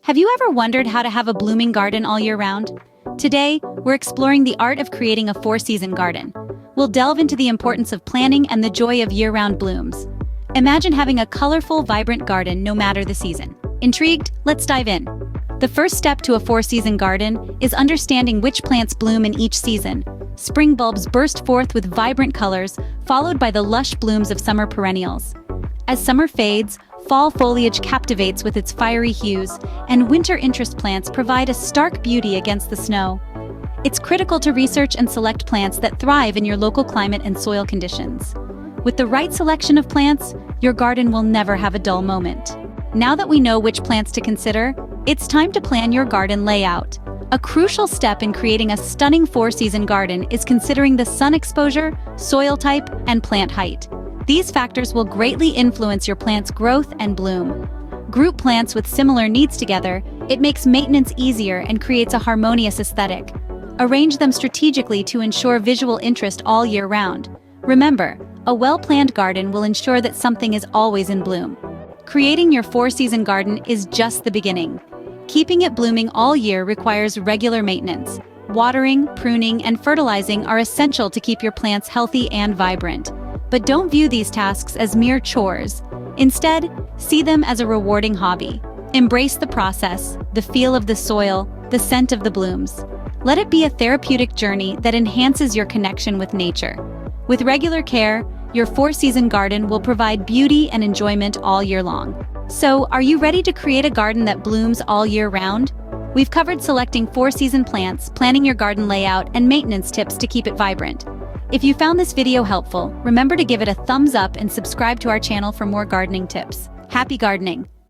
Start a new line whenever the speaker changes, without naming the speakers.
Have you ever wondered how to have a blooming garden all year round? Today, we're exploring the art of creating a four-season garden. We'll delve into the importance of planning and the joy of year-round blooms. Imagine having a colorful, vibrant garden no matter the season. Intrigued? Let's dive in. The first step to a four-season garden is understanding which plants bloom in each season. Spring bulbs burst forth with vibrant colors, followed by the lush blooms of summer perennials. As summer fades, fall foliage captivates with its fiery hues, and winter interest plants provide a stark beauty against the snow. It's critical to research and select plants that thrive in your local climate and soil conditions. With the right selection of plants, your garden will never have a dull moment. Now that we know which plants to consider, it's time to plan your garden layout. A crucial step in creating a stunning four-season garden is considering the sun exposure, soil type, and plant height. These factors will greatly influence your plant's growth and bloom. Group plants with similar needs together, it makes maintenance easier and creates a harmonious aesthetic. Arrange them strategically to ensure visual interest all year round. Remember, a well-planned garden will ensure that something is always in bloom. Creating your four-season garden is just the beginning. Keeping it blooming all year requires regular maintenance. Watering, pruning, and fertilizing are essential to keep your plants healthy and vibrant. But don't view these tasks as mere chores. Instead, see them as a rewarding hobby. Embrace the process, the feel of the soil, the scent of the blooms. Let it be a therapeutic journey that enhances your connection with nature. With regular care, your four-season garden will provide beauty and enjoyment all year long. So, are you ready to create a garden that blooms all year round? We've covered selecting four-season plants, planning your garden layout, and maintenance tips to keep it vibrant. If you found this video helpful, remember to give it a thumbs up and subscribe to our channel for more gardening tips. Happy gardening!